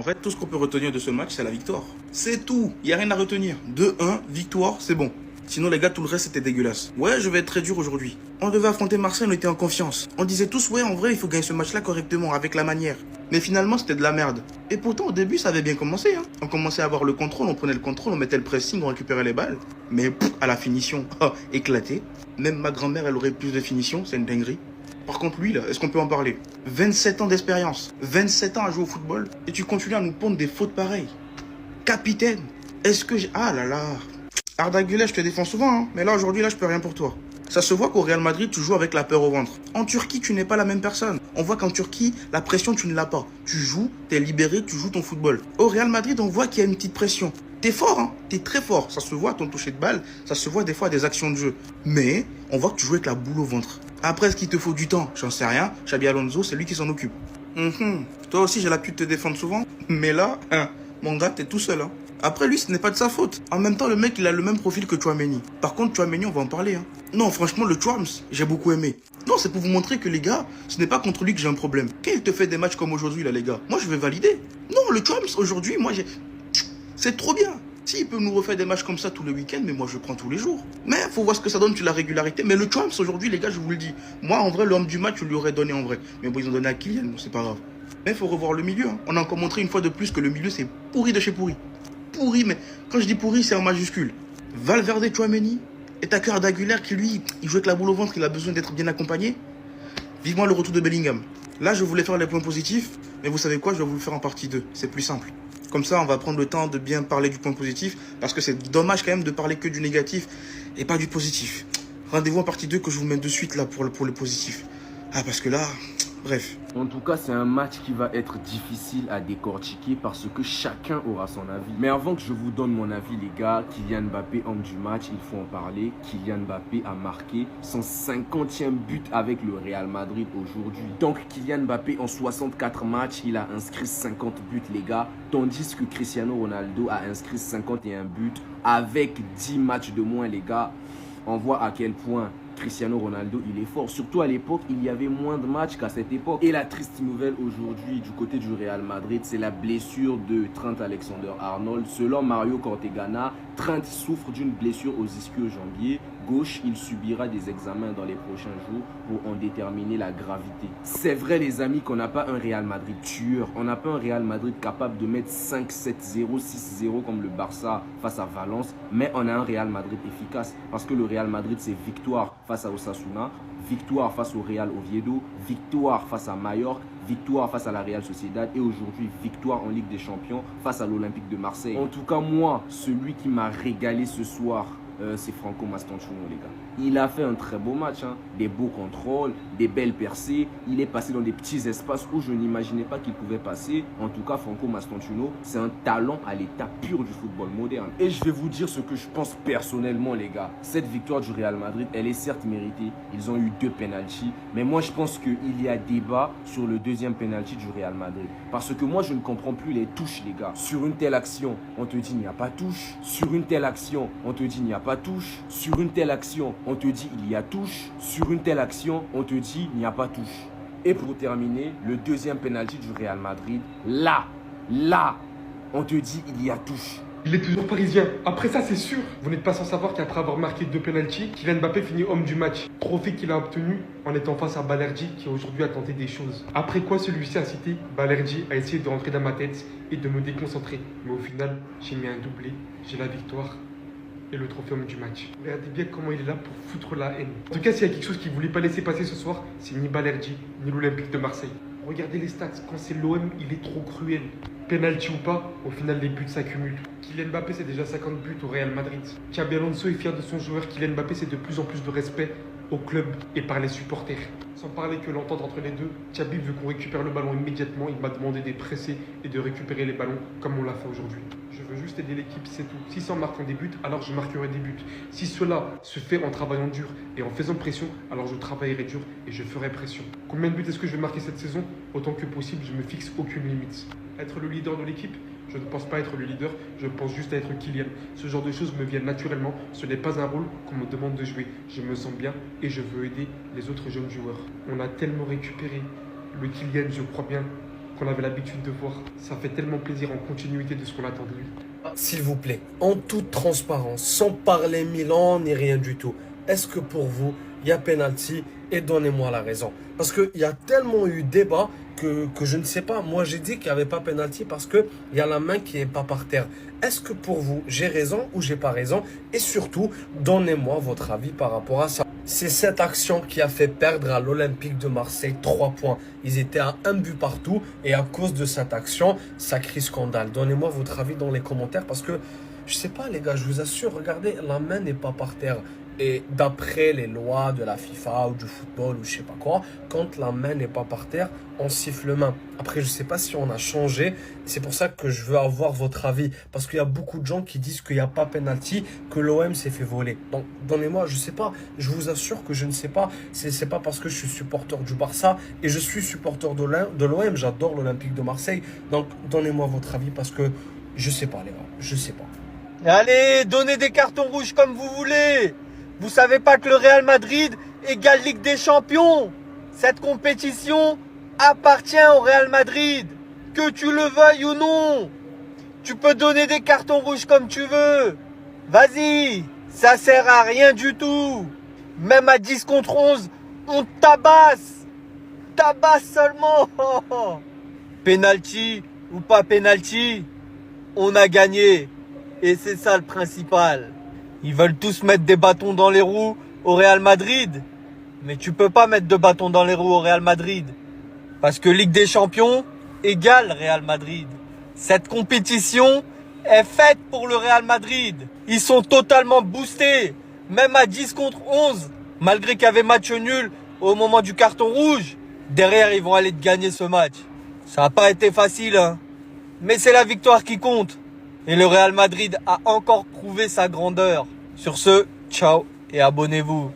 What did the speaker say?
fait, tout ce qu'on peut retenir de ce match, c'est la victoire. C'est tout. Il n'y a rien à retenir. 2-1, victoire, c'est bon. Sinon, les gars, tout le reste, c'était dégueulasse. Ouais, je vais être très dur aujourd'hui. On devait affronter Marseille, on était en confiance. On disait tous, ouais, en vrai, il faut gagner ce match-là correctement, avec la manière. Mais finalement, c'était de la merde. Et pourtant, au début, ça avait bien commencé. Hein. On commençait à avoir le contrôle, on prenait le contrôle, on mettait le pressing, on récupérait les balles. Mais à la finition, éclaté. Même ma grand-mère, elle aurait plus de finition, c'est une dinguerie. Par contre, lui, là, est-ce qu'on peut en parler? 27 ans d'expérience, 27 ans à jouer au football, et tu continues à nous pondre des fautes pareilles. Capitaine, est-ce que j'ai... Ah là là. Arda Güler, je te défends souvent, hein, mais là, aujourd'hui, là, je peux rien pour toi. Ça se voit qu'au Real Madrid, tu joues avec la peur au ventre. En Turquie, tu n'es pas la même personne. On voit qu'en Turquie, la pression, tu ne l'as pas. Tu joues, t'es libéré, tu joues ton football. Au Real Madrid, on voit qu'il y a une petite pression. T'es fort, hein, t'es très fort. Ça se voit à ton toucher de balle, ça se voit des fois à des actions de jeu. Mais, on voit que tu joues avec la boule au ventre. Après, est-ce qu'il te faut du temps? J'en sais rien. Xabi Alonso, c'est lui qui s'en occupe. Toi aussi, j'ai l'habitude de te défendre souvent. Mais là, mon gars, t'es tout seul, hein. Après, lui, ce n'est pas de sa faute. En même temps, le mec, il a le même profil que Tchouaméni. Par contre, Tchouaméni, on va en parler. Hein. Non, franchement, le Tchouams, j'ai beaucoup aimé. Non, c'est pour vous montrer que les gars, ce n'est pas contre lui que j'ai un problème. Quand il te fait des matchs comme aujourd'hui, là, les gars, moi, je vais valider. Non, le Tchouams, aujourd'hui, moi, c'est trop bien. S'il peut nous refaire des matchs comme ça tous les week-ends, mais moi, je prends tous les jours. Mais faut voir ce que ça donne sur la régularité. Mais le Tchouams, aujourd'hui, les gars, je vous le dis. Moi, en vrai, l'homme du match, je lui aurais donné en vrai. Mais bon, ils ont donné à Kylian, bon, c'est pas grave. Mais il faut revoir le milieu. Hein. On a encore montré une fois de plus que le milieu, c'est pourri de chez pourri. Pourri, mais quand je dis pourri, c'est en majuscule. Valverde, Tchouaméni, et ta cœur d'Aguilar qui, lui, il joue avec la boule au ventre, il a besoin d'être bien accompagné. Vivement le retour de Bellingham. Là, je voulais faire les points positifs, mais vous savez quoi, je vais vous le faire en partie 2. C'est plus simple. Comme ça, on va prendre le temps de bien parler du point positif, parce que c'est dommage quand même de parler que du négatif et pas du positif. Rendez-vous en partie 2 que je vous mets de suite là pour le positif. Ah, parce que là, bref. En tout cas, c'est un match qui va être difficile à décortiquer parce que chacun aura son avis. Mais avant que je vous donne mon avis, les gars, Kylian Mbappé, homme du match, il faut en parler. Kylian Mbappé a marqué son 50e but avec le Real Madrid aujourd'hui. Donc, Kylian Mbappé, en 64 matchs, il a inscrit 50 buts, les gars. Tandis que Cristiano Ronaldo a inscrit 51 buts avec 10 matchs de moins, les gars. On voit à quel point Cristiano Ronaldo, il est fort. Surtout à l'époque, il y avait moins de matchs qu'à cette époque. Et la triste nouvelle aujourd'hui du côté du Real Madrid, c'est la blessure de Trent Alexander-Arnold. Selon Mario Cortegana, Trent souffre d'une blessure aux ischio-jambiers gauche. Il subira des examens dans les prochains jours pour en déterminer la gravité. C'est vrai, les amis, qu'on n'a pas un Real Madrid tueur. On n'a pas un Real Madrid capable de mettre 5-7-0, 6-0 comme le Barça face à Valence. Mais on a un Real Madrid efficace parce que le Real Madrid, c'est victoire face à Osasuna, victoire face au Real Oviedo, victoire face à Mallorca, victoire face à la Real Sociedad et aujourd'hui victoire en Ligue des Champions face à l'Olympique de Marseille. En tout cas, moi, celui qui m'a régalé ce soir, c'est Franco Mastantuono, les gars. Il a fait un très beau match, hein. Des beaux contrôles, des belles percées. Il est passé dans des petits espaces où je n'imaginais pas qu'il pouvait passer. En tout cas, Franco Mastantuono, c'est un talent à l'état pur du football moderne. Et je vais vous dire ce que je pense personnellement, les gars. Cette victoire du Real Madrid, elle est certes méritée. Ils ont eu 2 pénaltys. Mais moi, je pense qu'il y a débat sur le deuxième pénalty du Real Madrid. Parce que moi, je ne comprends plus les touches, les gars. Sur une telle action, on te dit il n'y a pas touche. Sur une telle action, on te dit il n'y a pas touche. Sur une telle action, on te dit il y a touche. Sur une telle action, on te dit il n'y a pas touche. Et pour terminer, le deuxième penalty du Real Madrid, là, on te dit il y a touche. Il est toujours parisien. Après ça, c'est sûr. Vous n'êtes pas sans savoir qu'après avoir marqué 2 pénaltys, Kylian Mbappé finit homme du match. Trophée qu'il a obtenu en étant face à Balerdi qui aujourd'hui a tenté des choses. Après quoi, celui-ci a cité Balerdi a essayé de rentrer dans ma tête et de me déconcentrer. Mais au final, j'ai mis un doublé, j'ai la victoire et le trophée homme du match. Regardez bien comment il est là pour foutre la haine. En tout cas, s'il y a quelque chose qu'il ne voulait pas laisser passer ce soir, c'est ni Balerdi, ni l'Olympique de Marseille. Regardez les stats, quand c'est l'OM, il est trop cruel. Penalty ou pas, au final les buts s'accumulent. Kylian Mbappé c'est déjà 50 buts au Real Madrid. Xabi Alonso est fier de son joueur. Kylian Mbappé c'est de plus en plus de respect au club et par les supporters. Sans parler que l'entente entre les deux, Xabi veut qu'on récupère le ballon immédiatement. Il m'a demandé de presser et de récupérer les ballons comme on l'a fait aujourd'hui. Je veux juste aider l'équipe, c'est tout. Si ça en marquant des buts, alors je marquerai des buts. Si cela se fait en travaillant dur et en faisant pression, alors je travaillerai dur et je ferai pression. Combien de buts est-ce que je vais marquer cette saison? Autant que possible, je me fixe aucune limite. Être le leader de l'équipe? Je ne pense pas être le leader, je pense juste à être Kylian. Ce genre de choses me viennent naturellement, ce n'est pas un rôle qu'on me demande de jouer. Je me sens bien et je veux aider les autres jeunes joueurs. On a tellement récupéré. Le Kylian, je crois bien, qu'on avait l'habitude de voir. Ça fait tellement plaisir en continuité de ce qu'on attend de lui. S'il vous plaît, en toute transparence, sans parler Milan ni rien du tout, est-ce que pour vous, il y a penalty et donnez-moi la raison? Parce qu'il y a tellement eu débat que je ne sais pas. Moi, j'ai dit qu'il n'y avait pas penalty parce qu'il y a la main qui n'est pas par terre. Est-ce que pour vous, j'ai raison ou j'ai pas raison? Et surtout, donnez-moi votre avis par rapport à ça. C'est cette action qui a fait perdre à l'Olympique de Marseille 3 points. Ils étaient à un but partout et à cause de cette action, sacré scandale. Donnez-moi votre avis dans les commentaires parce que, je sais pas les gars, je vous assure, regardez, la main n'est pas par terre. Et d'après les lois de la FIFA ou du football ou je sais pas quoi, quand la main n'est pas par terre, on siffle main. Après, je sais pas si on a changé. C'est pour ça que je veux avoir votre avis. Parce qu'il y a beaucoup de gens qui disent qu'il n'y a pas penalty, que l'OM s'est fait voler. Donc, donnez-moi, je sais pas. Je vous assure que je ne sais pas. C'est pas parce que je suis supporter du Barça et je suis supporter de l'OM. J'adore l'Olympique de Marseille. Donc, donnez-moi votre avis parce que je sais pas, les gars. Je sais pas. Allez, donnez des cartons rouges comme vous voulez. Vous savez pas que le Real Madrid égale Ligue des Champions? Cette compétition appartient au Real Madrid, que tu le veuilles ou non. Tu peux donner des cartons rouges comme tu veux. Vas-y, ça sert à rien du tout. Même à 10 contre 11, on tabasse. Tabasse seulement. Penalty ou pas penalty, on a gagné. Et c'est ça le principal. Ils veulent tous mettre des bâtons dans les roues au Real Madrid. Mais tu peux pas mettre de bâtons dans les roues au Real Madrid. Parce que Ligue des Champions égale Real Madrid. Cette compétition est faite pour le Real Madrid. Ils sont totalement boostés. Même à 10 contre 11. Malgré qu'il y avait match nul au moment du carton rouge. Derrière, ils vont aller gagner ce match. Ça n'a pas été facile, hein. Mais c'est la victoire qui compte. Et le Real Madrid a encore prouvé sa grandeur. Sur ce, ciao et abonnez-vous.